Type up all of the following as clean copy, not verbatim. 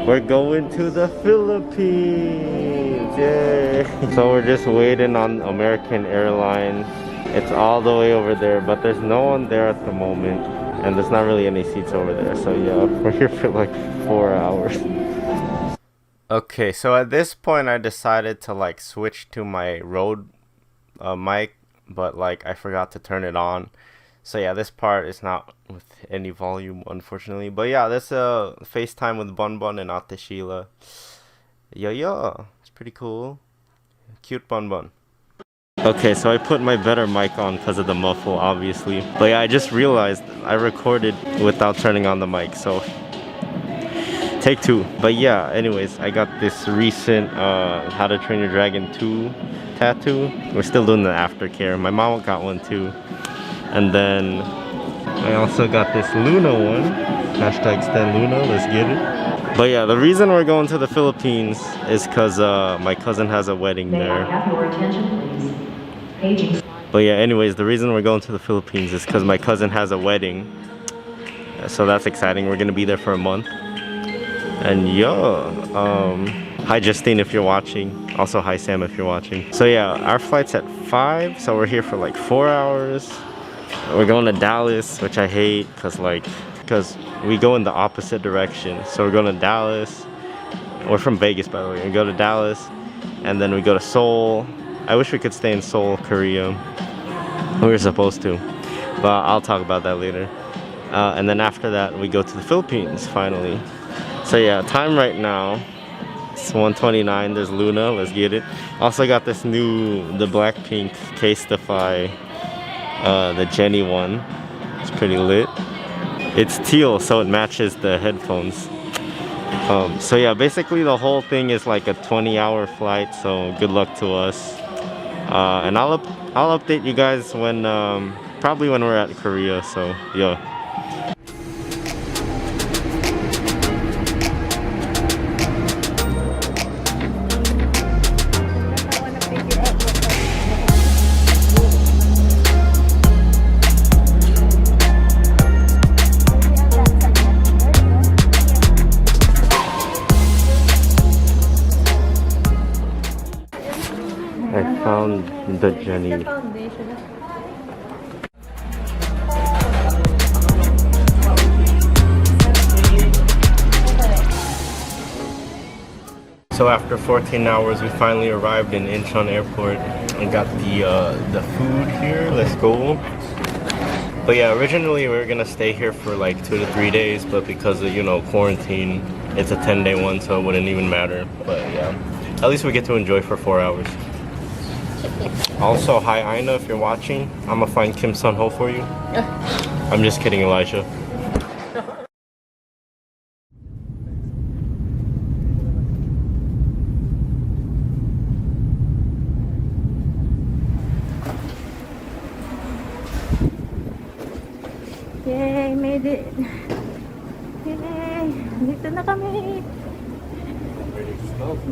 We're going to the Philippines! Yay! So we're just waiting on American Airlines. It's all the way over there, but there's no one there at the moment. And there's not really any seats over there. So yeah, we're here for like 4 hours. Okay, so at this point I decided to like switch to my Rode mic, but like I forgot to turn it on. So yeah, this part is not with any volume, unfortunately. But yeah, this FaceTime with Bun Bun and Ate Sheila. Yeah, it's pretty cool. Cute Bun Bun. Okay, so I put my better mic on because of the muffle, obviously. But yeah, I just realized I recorded without turning on the mic, so take two. But yeah, anyways, I got this recent How to Train Your Dragon 2 tattoo. We're still doing the aftercare. My mom got one too. And then I also got this Loona one. Hashtag Stan Loona, let's get it. But yeah, the reason we're going to the Philippines is because my cousin has a wedding there. But yeah, anyways, the reason we're going to the Philippines is because my cousin has a wedding. So that's exciting. We're going to be there for a month. And yeah, hi Justine if you're watching. Also hi Sam if you're watching. So yeah, our flight's at 5, so we're here for like 4 hours. We're going to Dallas, which I hate because we go in the opposite direction. So we're going to Dallas. We're from Vegas, by the way. We go to Dallas, and then we go to Seoul. I wish we could stay in Seoul, Korea. We were supposed to, but I'll talk about that later. And then after that, we go to the Philippines, finally. So yeah, time right now, it's 1:29. There's Loona, let's get it. Also got this the Blackpink Casetify. The Jenny one. It's pretty lit. It's teal, so it matches the headphones. So yeah, basically the whole thing is like a 20-hour flight, so good luck to us. And I'll update you guys when probably when we're at Korea. So yeah. I found the Jenny. So after 14 hours, we finally arrived in Incheon Airport and got the food here. Let's go. But yeah, originally we were gonna stay here for like 2 to 3 days, but because of quarantine, it's a 10-day one, so it wouldn't even matter. But yeah, at least we get to enjoy for 4 hours. Also, hi Ina, if you're watching, I'm gonna find Kim Sun Ho for you. I'm just kidding, Elijah. Yay, made it. Yay, dito na kami.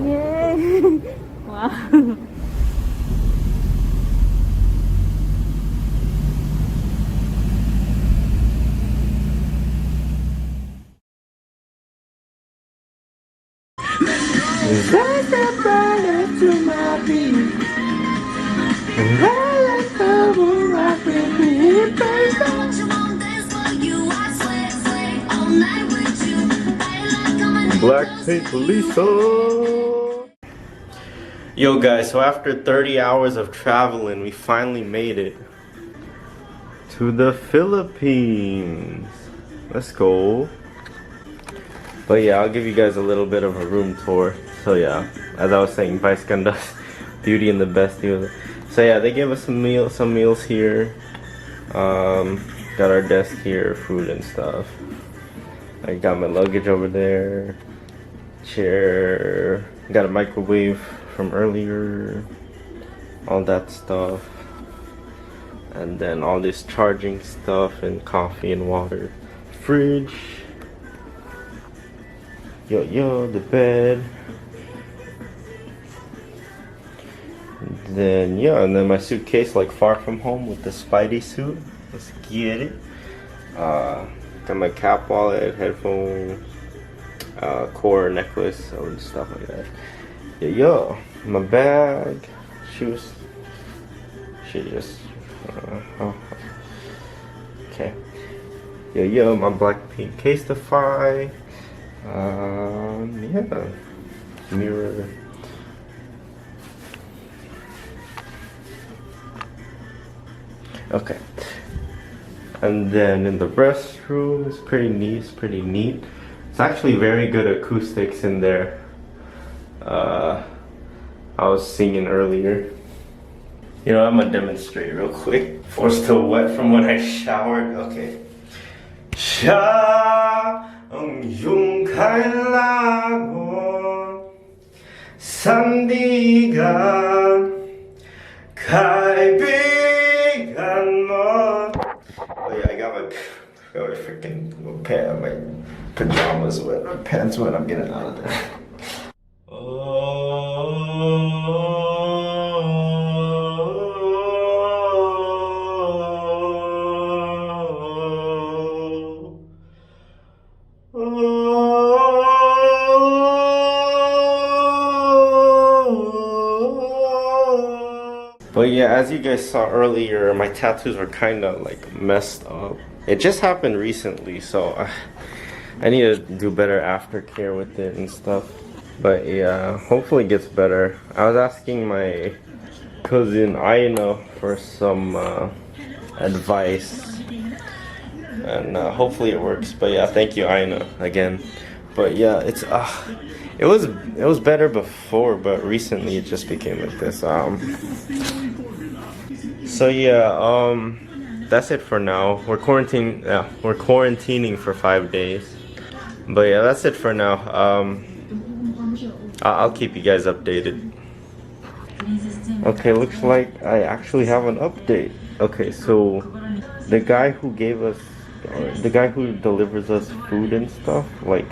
Yay. Wow. There's a fire to my beat. Blackpink Lisa. Yo guys, so after 30 hours of traveling, we finally made it to the Philippines. Let's go. But yeah, I'll give you guys a little bit of a room tour. So yeah, as I was saying, Vice Ganda's Beauty and the Bestie. So yeah, they gave us some meals here. Got our desk here, food and stuff. I got my luggage over there. Chair. Got a microwave from earlier. All that stuff. And then all this charging stuff and coffee and water. Fridge. Yo, the bed. Then and then my suitcase, like Far From Home with the Spidey suit. Let's get it. Got my cap, wallet, headphone, core, necklace, and stuff like that. My bag, shoes. Should just okay. My Blackpink Casetify. Mirror. Okay. And then in the restroom, it's pretty neat. It's actually very good acoustics in there. I was singing earlier. I'm gonna demonstrate real quick. Or still wet from when I showered. Okay. 용칼라고 산디가 갈비간 뭐. Oh yeah, I got my freaking my pajamas wet, my pants wet. I'm getting out of there. But yeah, as you guys saw earlier, my tattoos were kind of like messed up. It just happened recently, so I need to do better aftercare with it and stuff. But yeah, hopefully it gets better. I was asking my cousin Aina for some advice, and hopefully it works. But yeah, thank you Aina again. But yeah, it was better before, but recently it just became like this. So yeah, that's it for now. We're quarantining for 5 days. But yeah, that's it for now. I'll keep you guys updated. Okay, looks like I actually have an update. Okay, so the guy who delivers us food and stuff, like,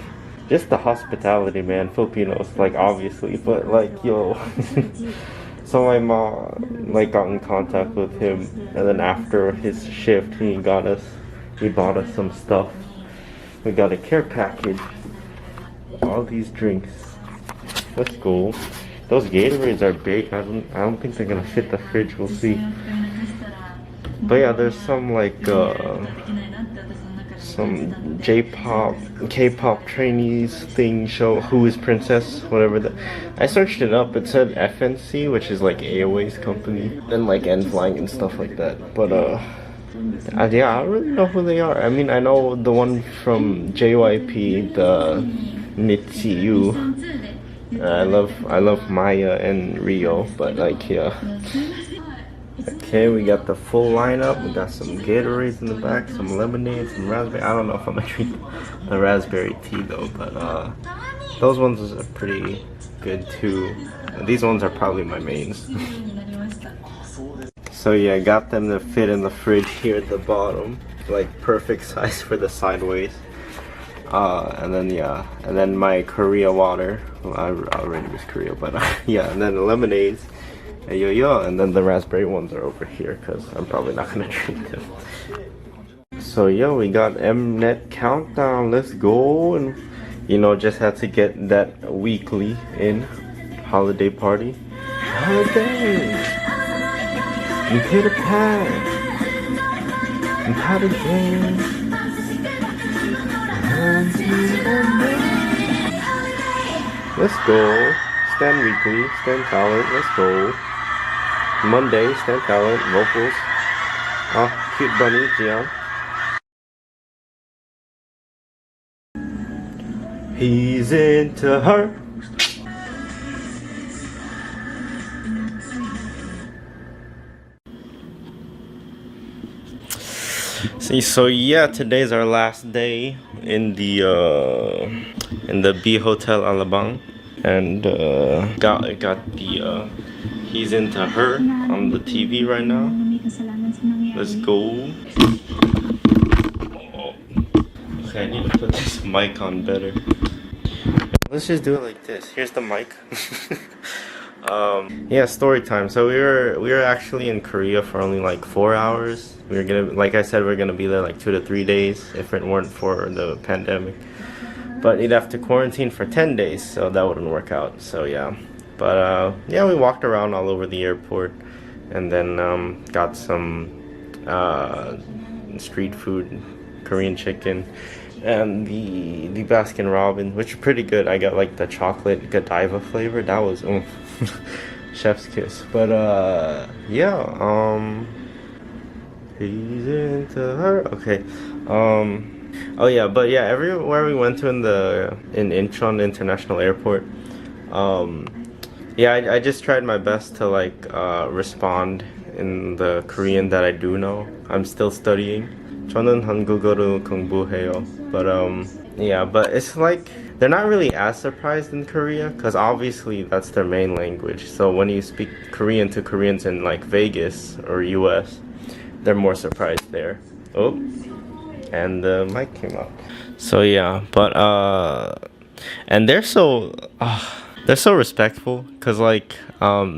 just the hospitality, man, Filipinos, like, obviously, but like, yo. So my mom like got in contact with him, and then after his shift he bought us some stuff. We got a care package, all these drinks. Let's go. Those Gatorades are big. I don't think they're gonna fit the fridge. We'll see. But yeah, there's some like some J-pop, K-pop trainees thing show Who is Princess, whatever. I searched it up. It said FNC, which is like AOA's company, and like N Flying and stuff like that. But yeah, I don't really know who they are. I mean, I know the one from JYP, the Nitsu. I love Maya and Rio, but like yeah. Okay, we got the full lineup. We got some Gatorades in the back, some lemonade, some raspberry. I don't know if I'm gonna drink the raspberry tea though, but those ones are pretty good too. These ones are probably my mains. So yeah, I got them to fit in the fridge here at the bottom, like perfect size for the sideways. And then my Korea water. Well, I already use Korea, but yeah, and then the lemonades. And then the raspberry ones are over here because I'm probably not gonna drink them. So yeah, we got Mnet countdown. Let's go, and just had to get that weekly in holiday party. Holiday. And Peter Pan. And Patty Jane. Let's go. Stand weekly. Stand talent. Let's go. Monday, stand talent, vocals. Oh, cute bunny, Jian. He's into her. See, so yeah, today's our last day in the B Hotel Alabang, and got the He's Into Her on the TV right now. Let's go. Oh. Okay, I need to put this mic on better. Let's just do it like this. Here's the mic. Yeah, story time. So we were actually in Korea for only like 4 hours. We were gonna, like I said, we're gonna be there like 2 to 3 days if it weren't for the pandemic. But you'd have to quarantine for 10 days, so that wouldn't work out. So yeah, but yeah, we walked around all over the airport, and then got some street food, Korean chicken. And the Baskin Robbins, which are pretty good. I got like the chocolate Godiva flavor. That was chef's kiss. But yeah, he's into her. Okay. Oh yeah, but yeah, everywhere we went to in Incheon International Airport, yeah, I just tried my best to like respond in the Korean that I do know. I'm still studying. 저는 한국어를 공부해요. But yeah, but it's like they're not really as surprised in Korea because obviously that's their main language. So when you speak Korean to Koreans in like Vegas or US, they're more surprised there. Oh, and the mic came out. So yeah, but and they're so respectful because like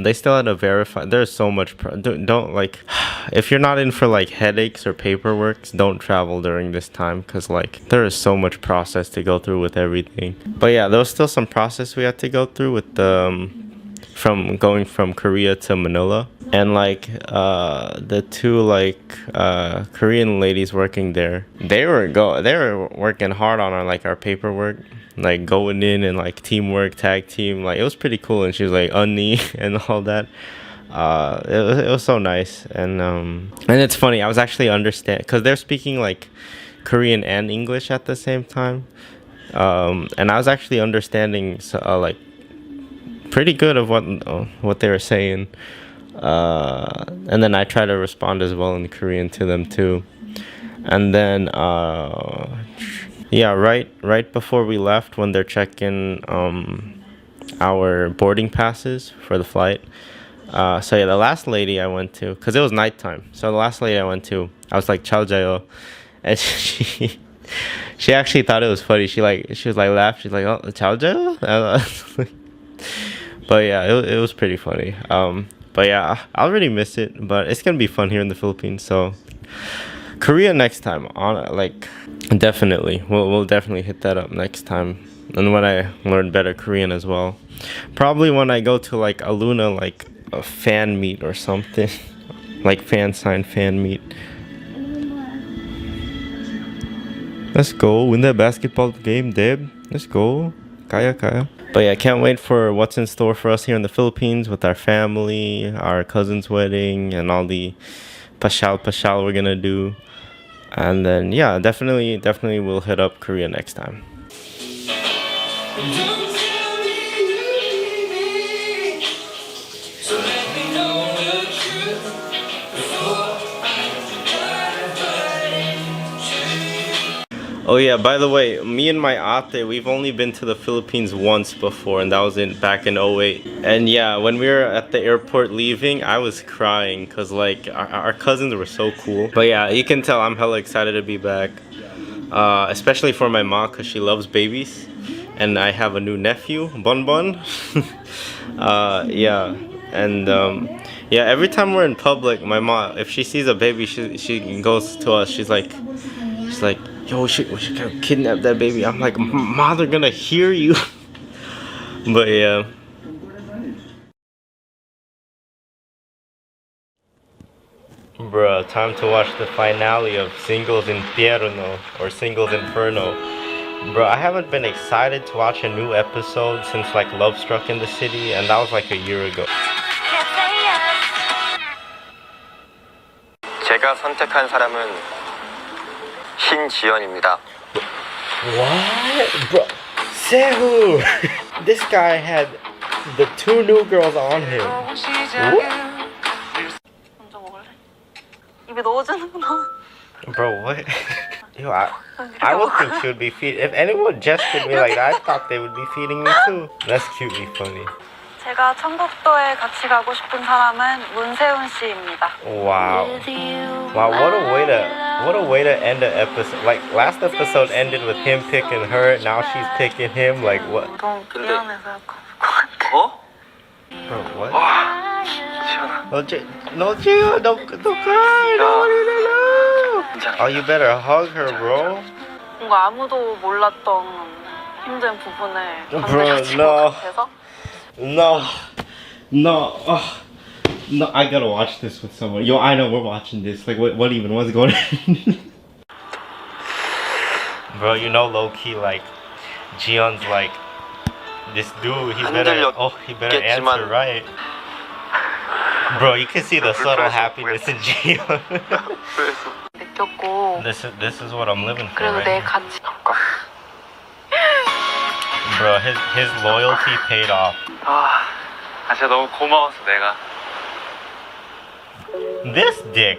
they still had to verify. There's so much don't like if you're not in for like headaches or paperwork, don't travel during this time because like there is so much process to go through with everything. But yeah, there was still some process we had to go through with the from going from Korea to Manila, and like the two like Korean ladies working there, they were working hard on our paperwork, like going in and like teamwork, tag team, like it was pretty cool. And she was like Unni and all that. It was so nice. And it's funny, I was actually understand because they're speaking like Korean and English at the same time, and I was actually understanding like pretty good of what they were saying, and then I try to respond as well in Korean to them too. And then yeah, right before we left, when they're checking our boarding passes for the flight, so yeah, the last lady I went to, because it was nighttime, so the last lady I went to, I was like "Chao jayo," and she actually thought it was funny. She was like laughed. She's like, "Oh, "Chao jayo." But yeah, it was pretty funny. But yeah, I'll really miss it. But it's gonna be fun here in the Philippines. So Korea next time, definitely we'll definitely hit that up next time. And when I learn better Korean as well, probably when I go to like a Loona like a fan meet or something, like fan meet. Let's go win that basketball game, Deb. Let's go, kaya. But yeah, I can't wait for what's in store for us here in the Philippines with our family, our cousin's wedding, and all the pashal we're gonna do. And then yeah, definitely we'll hit up Korea next time. Oh yeah, by the way, me and my ate, we've only been to the Philippines once before, and that was back in 08. And yeah, when we were at the airport leaving, I was crying because like our cousins were so cool. But yeah, you can tell I'm hella excited to be back, especially for my mom because she loves babies, and I have a new nephew, Bon. Yeah, and yeah, every time we're in public, my mom, if she sees a baby, she goes to us. She's like, yo, we should kidnap that baby. I'm like, Ma, they're gonna hear you. But yeah. Bruh, time to watch the finale of Singles Inferno or Singles Inferno. Bro, I haven't been excited to watch a new episode since like Love Struck in the City, and that was like a year ago. 제가 선택한 사람은 신지연입니다. What? Bro, Sehu! This guy had the 2 new girls on him. 먼저 먹을래? 입에 넣어주는구나. Bro, what? Yo, I would think she would be feeding. If anyone gestured me like that, I thought they would be feeding me too. That's cutely funny. 제가 천국도에 같이 가고 싶은 사람은 문세훈 씨입니다. Wow. Wow, what a way to What a way to end an episode. Like last episode ended with him picking her. Now she's picking him. Like what? 너무 근데- 미안해서 할 것 같아. 어? Bro, what? 와, 시원하. No, no, chill. Don't cry. No. 괜찮아. Oh, you better hug her, bro. 뭔가 아무도 몰랐던 힘든 부분을 Bro, 건드려진 no. 것 같아서 No, no, I gotta watch this with someone. Yo, I know we're watching this. Like, what even? What's going on? Bro, you know, low key, like, Jiyeon's like, this dude. He better 들렸겠지만. answer right. Bro, you can see the subtle happiness in Jiyeon. 느꼈고 This is what I'm living for. 그래도 Right 내 here. 가치 Bro, his loyalty paid off. 진짜 너무 고마웠어 내가. This dick.